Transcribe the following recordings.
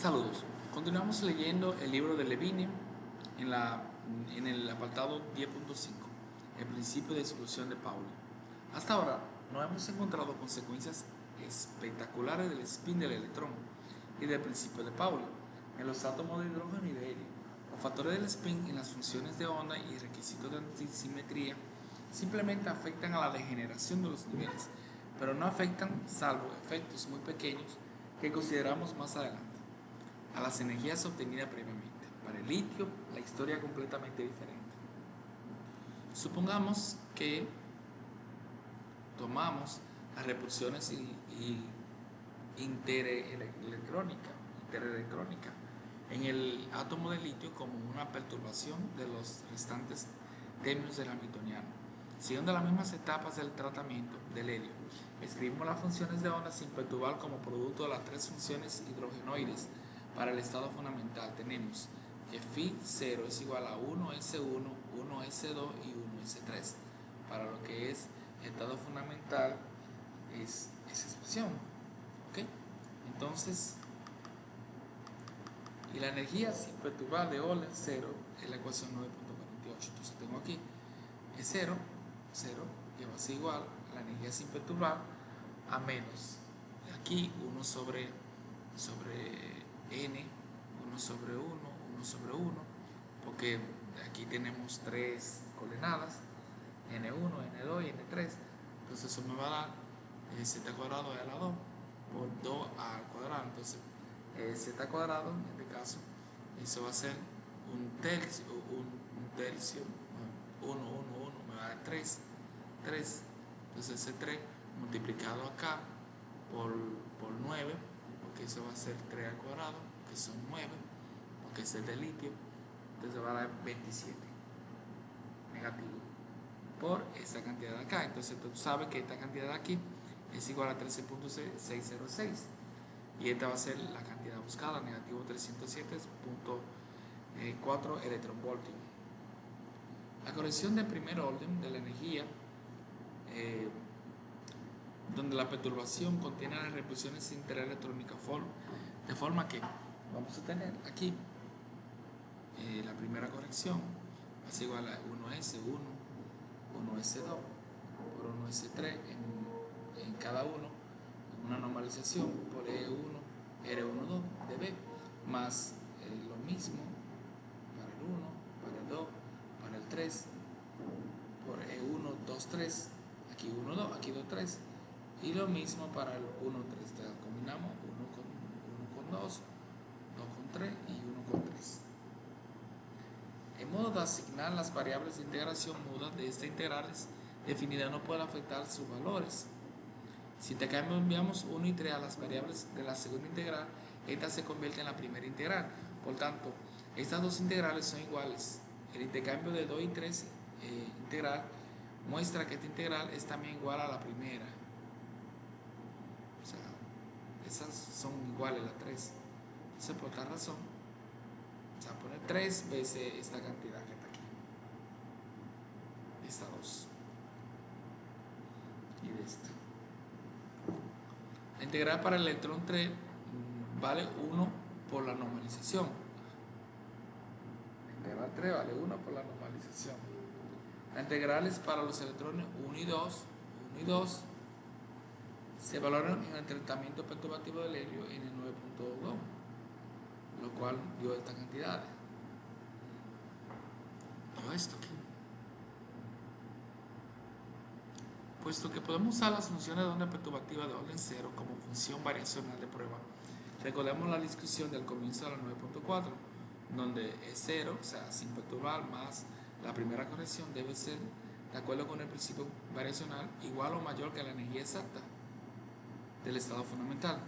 Saludos. Continuamos leyendo el libro de Levine en el apartado 10.5, el principio de exclusión de Pauli. Hasta ahora no hemos encontrado consecuencias espectaculares del spin del electrón y del principio de Pauli en los átomos de hidrógeno y de helio. Los factores del spin en las funciones de onda y requisitos de antisimetría simplemente afectan a la degeneración de los niveles, pero no afectan, salvo efectos muy pequeños que consideramos más adelante, a las energías obtenidas previamente. Para el litio, la historia es completamente diferente. Supongamos que tomamos las repulsiones interelectrónicas en el átomo de litio como una perturbación de los restantes términos del hamiltoniano. Siguiendo las mismas etapas del tratamiento del helio, escribimos las funciones de onda sin perturbar como producto de las tres funciones hidrogenoides. Para el estado fundamental tenemos que Φ0 es igual a 1S1, 1S2 y 1S3. Para lo que es estado fundamental es esa expresión. ¿Ok? Entonces, y la energía sin perturbar de Euler 0 es la ecuación 9.48. Entonces tengo aquí es 0, 0, que va a ser igual a la energía sin perturbar a menos aquí 1 sobre n, 1 sobre 1, 1 sobre 1, porque aquí tenemos tres coordenadas, n1, n2 y n3. Entonces eso me va a dar z cuadrado a la 2 por 2 al cuadrado. Entonces z cuadrado, en este caso, eso va a ser un tercio, 1, 1, 1, me va a dar 3, 3. Entonces ese 3 multiplicado acá por 9, porque eso va a ser 3 al cuadrado, que son 9, porque ese es de litio, entonces va a dar 27 negativo por esta cantidad de acá. Entonces tú sabes que esta cantidad de aquí es igual a 13.606 y esta va a ser la cantidad buscada, negativo 307.4 electronvoltios. La corrección de primer orden de la energía, donde la perturbación contiene las repulsiones interelectrónicas, de forma que vamos a tener aquí la primera corrección va a ser igual a 1S1, 1S2 por 1S3 en cada uno, una normalización por E1, R12 de B, más lo mismo para el 1, para el 2, para el 3, por E1, 2, 3, aquí 1, 2, aquí 2, 3, y lo mismo para el 1, 3. Entonces combinamos 1 con 2, 2 con 3 y 1 con 3. En modo de asignar las variables de integración mudas de estas integrales definidas no puede afectar sus valores. Si intercambiamos 1 y 3 a las variables de la segunda integral, esta se convierte en la primera integral. Por tanto, estas dos integrales son iguales. El intercambio de 2 y 3 integral muestra que esta integral es también igual a la primera. O sea, esas son iguales las 3. Entonces, por tal razón, o sea, poner 3 veces esta cantidad que está aquí. Esta 2. Y de esta. La integral para el electrón 3 vale 1 por la normalización. La integral 3 vale 1 por la normalización. La integral es para los electrones 1 y 2, 1 y 2 se valoran en el tratamiento perturbativo del helio en el 9.2, lo cual dio esta cantidad. Todo esto aquí. Puesto que podemos usar las funciones de onda perturbativa de orden 0 como función variacional de prueba, recordemos la discusión del comienzo de la 9.4, donde es 0, o sea, sin perturbar, más la primera corrección debe ser, de acuerdo con el principio variacional, igual o mayor que la energía exacta del estado fundamental.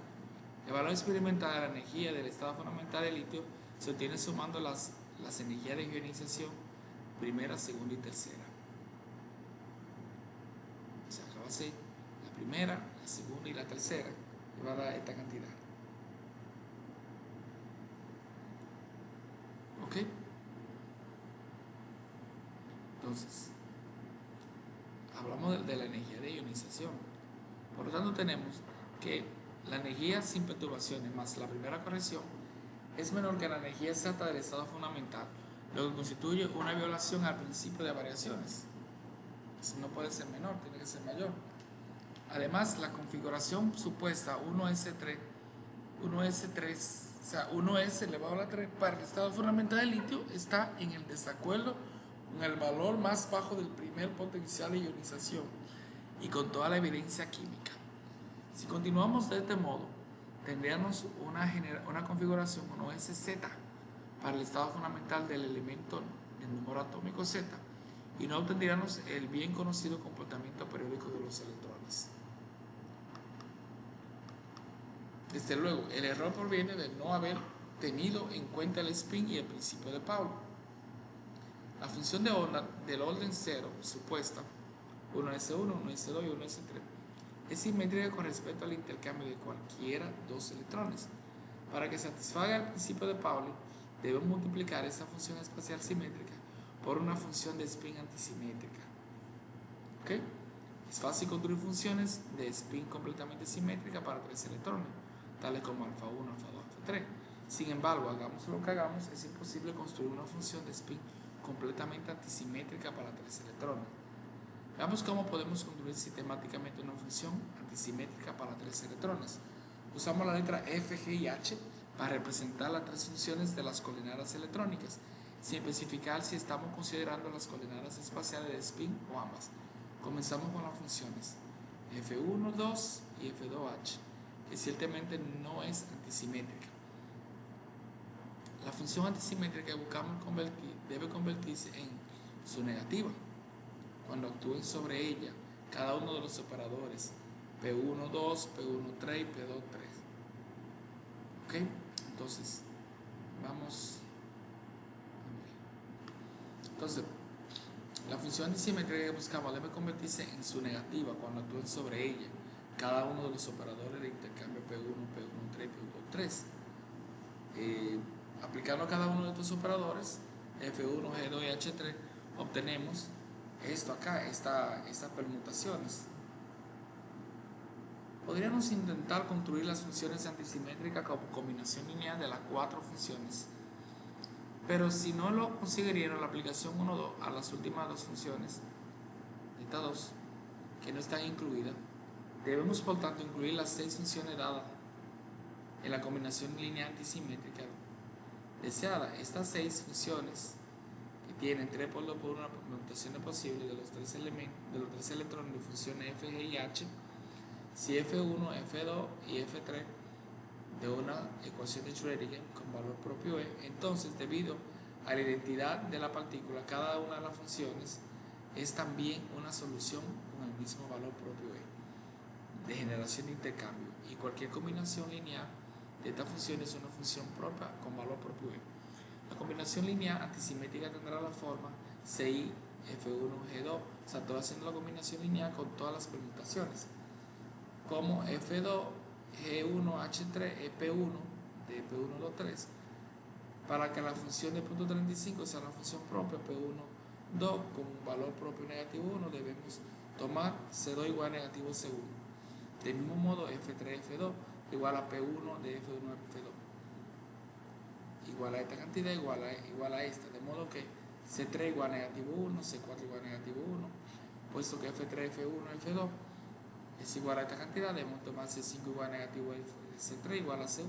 El valor experimental de la energía del estado fundamental de litio se obtiene sumando las energías de ionización primera, segunda y tercera. O sea, acá va a ser la primera, la segunda y la tercera, y va a dar esta cantidad. ¿Ok? Entonces, hablamos de la energía de ionización. Por lo tanto, tenemos que la energía sin perturbaciones más la primera corrección es menor que la energía exacta del estado fundamental, lo que constituye una violación al principio de variaciones. Eso no puede ser menor, tiene que ser mayor. Además, la configuración supuesta 1s3, o sea, 1s elevado a la 3 para el estado fundamental del litio está en el desacuerdo con el valor más bajo del primer potencial de ionización y con toda la evidencia química. Si continuamos de este modo, tendríamos una configuración 1sz para el estado fundamental del elemento del número atómico Z y no obtendríamos el bien conocido comportamiento periódico de los electrones. Desde luego, el error proviene de no haber tenido en cuenta el spin y el principio de Pauli. La función de onda del orden 0 supuesta, 1s1, 1s2 y 1s3, es simétrica con respecto al intercambio de cualquiera dos electrones. Para que satisfaga el principio de Pauli, debemos multiplicar esta función espacial simétrica por una función de spin antisimétrica. ¿Ok? Es fácil construir funciones de spin completamente simétrica para tres electrones, tales como alfa 1, alfa 2, alfa 3. Sin embargo, hagamos lo que hagamos, es imposible construir una función de spin completamente antisimétrica para tres electrones. Veamos cómo podemos construir sistemáticamente una función antisimétrica para tres electrones. Usamos la letra F, G y H para representar las tres funciones de las coordenadas electrónicas, sin especificar si estamos considerando las coordenadas espaciales de spin o ambas. Comenzamos con las funciones F1, 2 y F2H, que ciertamente no es antisimétrica. La función antisimétrica que buscamos convertir debe convertirse en su negativa cuando actúen sobre ella cada uno de los operadores P1, 2, P1, 3 y P2, 3. ¿Ok? Entonces, vamos a ver. Entonces, la función antisimétrica que buscamos debe convertirse en su negativa cuando actúen sobre ella cada uno de los operadores de intercambio P1, P1, 3 y P2, 3. Aplicando a cada uno de estos operadores, F1, G2 y H3, obtenemos esto acá, estas permutaciones. Podríamos intentar construir las funciones antisimétricas como combinación lineal de las cuatro funciones, pero si no lo conseguiríamos la aplicación 1, 2 a las últimas dos funciones, estas dos, que no están incluidas, debemos por tanto incluir las 6 funciones dadas en la combinación lineal antisimétrica deseada. Estas 6 funciones que tienen 3 por 2 por 1 permutaciones posibles de los tres electrones de funciones F, G y H, si F1, F2 y F3 de una ecuación de Schrödinger con valor propio E, entonces debido a la identidad de la partícula, cada una de las funciones es también una solución con el mismo valor propio E de generación de intercambio, y cualquier combinación lineal de esta función es una función propia con valor propio E. La combinación lineal antisimétrica tendrá la forma CI F1 G2, o sea, estoy haciendo la combinación lineal con todas las permutaciones, como F2 G1 H3 EP1 de P1 2 3, para que la función de punto 35 sea la función propia P1 2 con un valor propio negativo 1, debemos tomar C2 igual a negativo C1. Del mismo modo, F3 F2 igual a P1 de F1 F2 igual a esta cantidad igual a esta, de modo que C3 igual a negativo 1, C4 igual a negativo 1, puesto que F3 F1 F2 es igual a esta cantidad, debemos tomar C5 igual a negativo C3 igual a C1.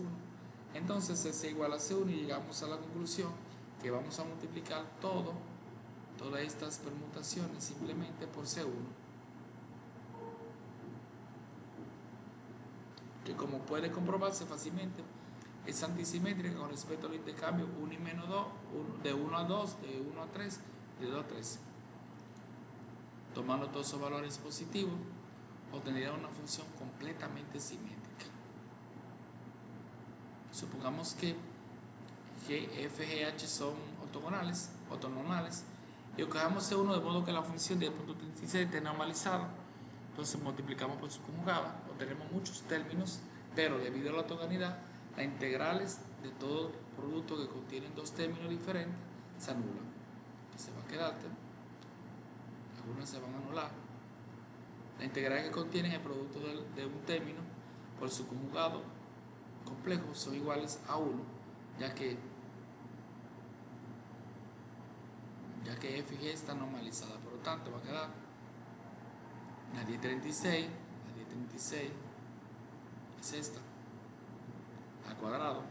Entonces C6 igual a C1 y llegamos a la conclusión que vamos a multiplicar todas estas permutaciones simplemente por C1, que como puede comprobarse fácilmente es antisimétrica con respecto al intercambio 1 y menos 2, de 1 a 2, de 1 a 3, de 2 a 3. Tomando todos esos valores positivos, obtendría una función completamente simétrica. Supongamos que G, F, G, H son ortogonales, y cogemos C1 de modo que la función de punto 36 esté normalizada. Entonces multiplicamos por su conjugada, obtenemos muchos términos, pero debido a la ortogonalidad, las integrales de todo producto que contienen dos términos diferentes se anulan. Se va a quedar, algunas se van a anular. La integral que contienen el producto de un término por su conjugado complejo son iguales a 1, ya que F y G está normalizada. Por lo tanto, va a quedar la 1036 es esta, al cuadrado,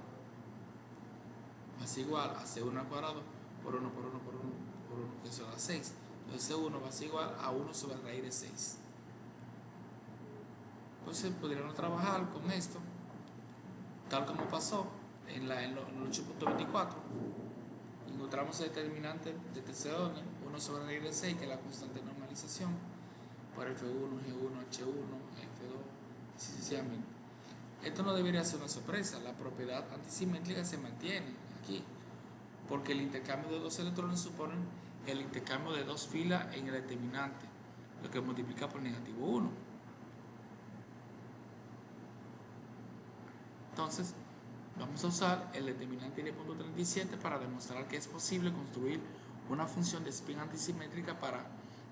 más igual a C1 al cuadrado por 1 por 1 por 1 por 1, que eso da 6. Entonces C1 va a ser igual a 1 sobre la raíz de 6. Entonces podríamos trabajar con esto, tal como pasó en el 8.24. Encontramos el determinante de tercer orden, 1 sobre la raíz de 6, que es la constante de normalización, por F1, G1, H1, F2, sucesivamente. Esto no debería ser una sorpresa, la propiedad antisimétrica se mantiene aquí, porque el intercambio de dos electrones supone el intercambio de dos filas en el determinante, lo que multiplica por negativo 1. Entonces, vamos a usar el determinante de 10.37 para demostrar que es posible construir una función de spin antisimétrica para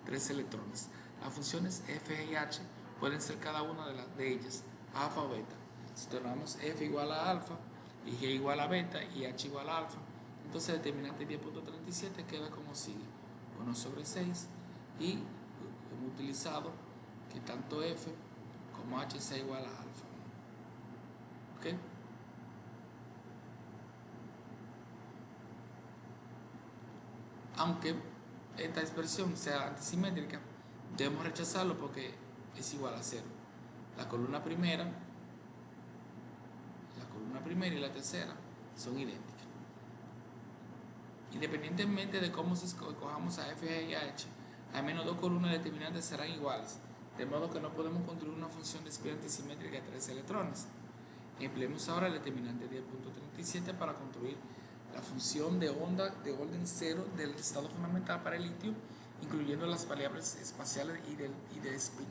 tres electrones. Las funciones f, g y h pueden ser cada una de ellas alfa o beta. Si tomamos f igual a alfa y g igual a beta y h igual a alfa, entonces el determinante 10.37 queda como sigue: 1 sobre 6, y hemos utilizado que tanto f como h sea igual a alfa. ¿Ok? Aunque esta expresión sea antisimétrica, debemos rechazarlo porque es igual a 0. La columna primera y la tercera son idénticas. Independientemente de cómo escojamos a f, g y a h, al menos dos columnas determinantes serán iguales, de modo que no podemos construir una función de spin antisimétrica de tres electrones. Empleemos ahora el determinante 10.37 para construir la función de onda de orden 0 del estado fundamental para el litio, incluyendo las variables espaciales y del spin.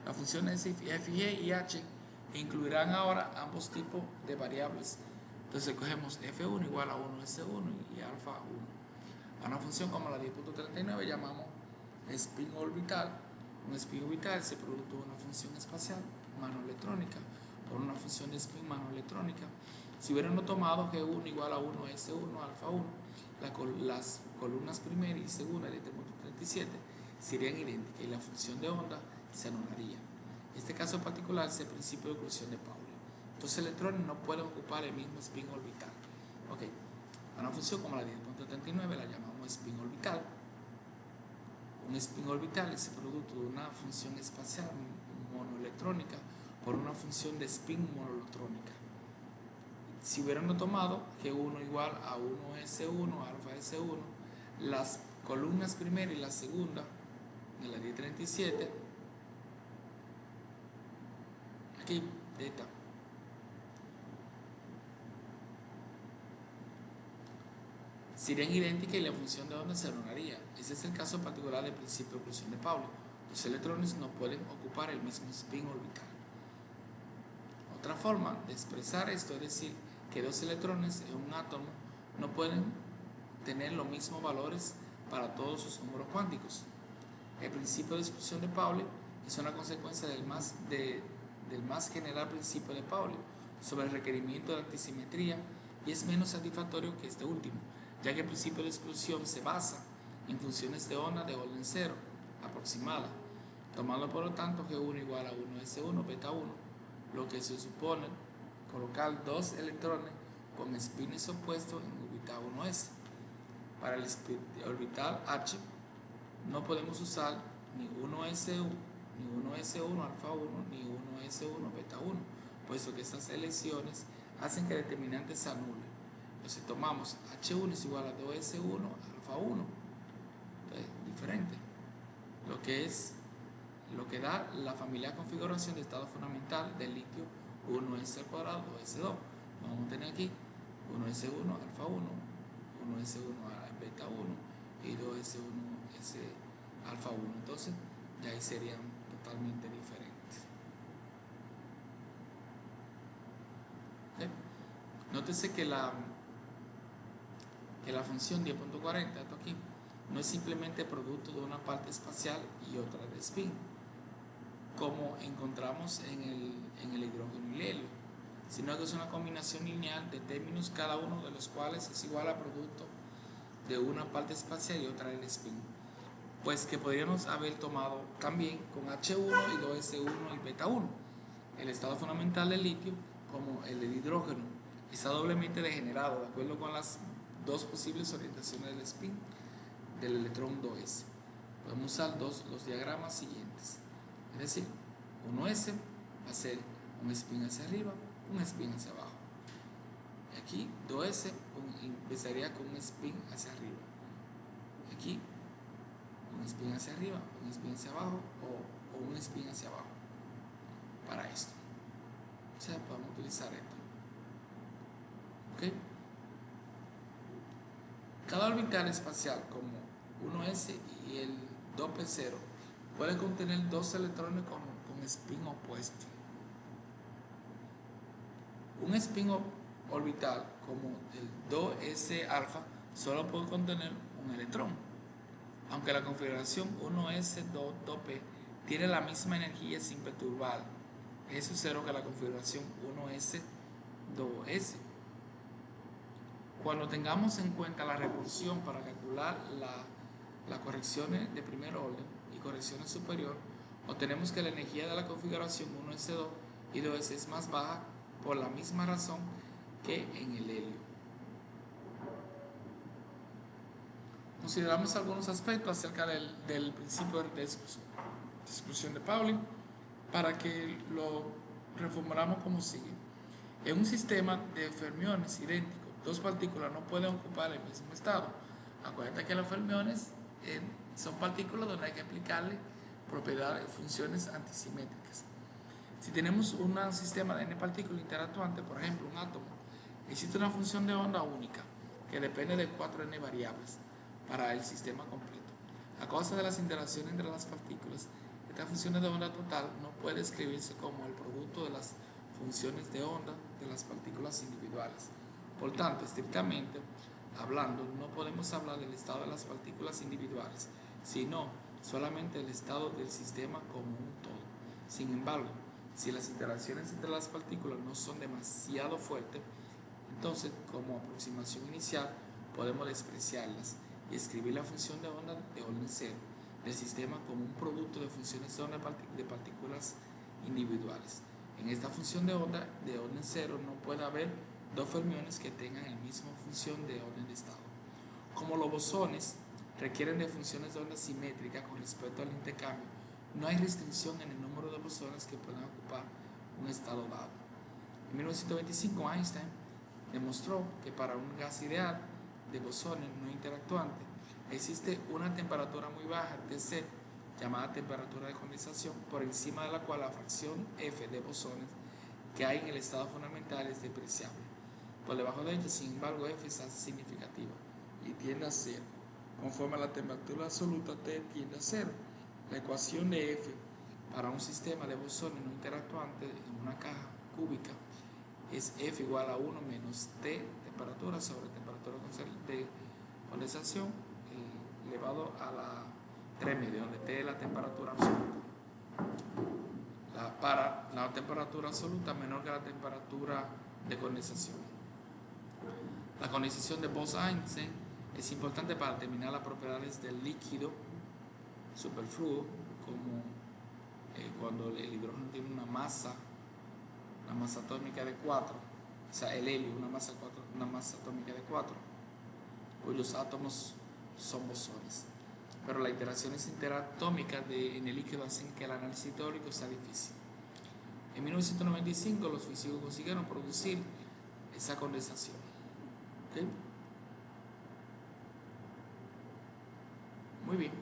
Las funciones f, g y h incluirán ahora ambos tipos de variables. Entonces cogemos f1 igual a 1s1 y alfa 1. A una función como la 10.39 llamamos spin orbital. Un spin orbital se producto de una función espacial manoelectrónica por una función de spin manoelectrónica. Si hubiéramos tomado G1 igual a 1s1 alfa 1, las columnas primera y segunda de 10.37 serían idénticas y la función de onda se anularía. En este caso particular es el principio de oclusión de Pauli. Entonces electrones no pueden ocupar el mismo spin orbital. Ok, a una función como la 10.39 la llamamos spin orbital. Un spin orbital es el producto de una función espacial monoelectrónica por una función de spin monoelectrónica. Si hubiéramos tomado G1 igual a 1s1 alfa s1, las columnas primera y la segunda de la 1037, aquí delta, serían idénticas y la función de onda se anularía. Ese es el caso particular del principio de oclusión de Pauli. Los electrones no pueden ocupar el mismo spin orbital. Otra forma de expresar esto es decir que dos electrones en un átomo no pueden tener los mismos valores para todos sus números cuánticos. El principio de exclusión de Pauli es una consecuencia del más general principio de Pauli sobre el requerimiento de antisimetría y es menos satisfactorio que este último, ya que el principio de exclusión se basa en funciones de onda de orden 0 aproximada, tomando por lo tanto G1 igual a 1s1 beta 1, lo que se supone colocar dos electrones con spines opuestos en orbital 1s. Para el orbital H no podemos usar ni 1s1 alfa 1 ni 1s1 beta 1, puesto que estas elecciones hacen que el determinante se anule. Entonces tomamos H1 es igual a 2s1 alfa 1. Entonces, diferente. Lo que da la familiar configuración de estado fundamental del litio 1s al cuadrado 2s2. Vamos a tener aquí 1s1 alfa 1, 1s1 beta 1 y 2s1 alfa 1. Entonces ya ahí serían totalmente diferentes. ¿Okay? Nótese que la función 10.40, esto aquí, no es simplemente producto de una parte espacial y otra de spin, como encontramos en el hidrógeno y el helio, sino que es una combinación lineal de términos, cada uno de los cuales es igual al producto de una parte espacial y otra del spin. Pues que podríamos haber tomado también con H1 y 2S1 y beta 1. El estado fundamental del litio, como el del hidrógeno, está doblemente degenerado de acuerdo con las dos posibles orientaciones del spin del electrón 2s. Podemos usar los diagramas siguientes. Es decir, 1s va a ser un spin hacia arriba, un spin hacia abajo. Aquí 2s empezaría con un spin hacia arriba. Aquí un spin hacia arriba, un spin hacia abajo o un spin hacia abajo para esto. O sea, podemos utilizar esto. ¿Ok? Cada orbital espacial como 1s y el 2p0 puede contener dos electrones con spin opuesto. Un spin orbital como el 2s alfa solo puede contener un electrón, aunque la configuración 1s2p tiene la misma energía sin perturbar. Eso es cero que la configuración 1s2s. Cuando tengamos en cuenta la repulsión para calcular las correcciones de primer orden y correcciones superior, obtenemos que la energía de la configuración 1s2 y 2s es más baja por la misma razón que en el helio. Consideramos algunos aspectos acerca del principio de exclusión de Pauli para que lo reformulamos como sigue. En un sistema de fermiones idénticos, dos partículas no pueden ocupar el mismo estado. Acuérdate que los fermiones son partículas donde hay que aplicarle propiedades, funciones antisimétricas. Si tenemos un sistema de n partículas interactuantes, por ejemplo un átomo, existe una función de onda única que depende de 4n variables para el sistema completo. A causa de las interacciones entre las partículas, esta función de onda total no puede escribirse como el producto de las funciones de onda de las partículas individuales. Por tanto, estrictamente hablando, no podemos hablar del estado de las partículas individuales, sino solamente el estado del sistema como un todo. Sin embargo, si las interacciones entre las partículas no son demasiado fuertes, entonces, como aproximación inicial, podemos despreciarlas y escribir la función de onda de orden cero del sistema como un producto de funciones de onda de partículas individuales. En esta función de onda de orden cero no puede haber dos fermiones que tengan la misma función de orden de estado. Como los bosones requieren de funciones de onda simétrica con respecto al intercambio, no hay restricción en el número de bosones que puedan ocupar un estado dado. En 1925 Einstein demostró que para un gas ideal de bosones no interactuantes existe una temperatura muy baja, Tc, llamada temperatura de condensación, por encima de la cual la fracción F de bosones que hay en el estado fundamental es despreciable. Por debajo de ella, sin embargo, F se hace significativa y tiende a cero. Conforme a la temperatura absoluta, T tiende a cero. La ecuación de F para un sistema de bosones no interactuantes en una caja cúbica es F igual a 1 menos T temperatura sobre temperatura de condensación elevado a la 3 medio, donde T es la temperatura absoluta. Para la temperatura absoluta menor que la temperatura de condensación. La condensación de Bose-Einstein es importante para determinar las propiedades del líquido superfluo, como cuando el hidrógeno tiene una masa atómica de 4, o sea, el helio, una masa atómica de 4, cuyos átomos son bosones. Pero las interacciones interatómicas en el líquido hacen que el análisis teórico sea difícil. En 1995 los físicos consiguieron producir esa condensación. ¿Okay? Muy bien.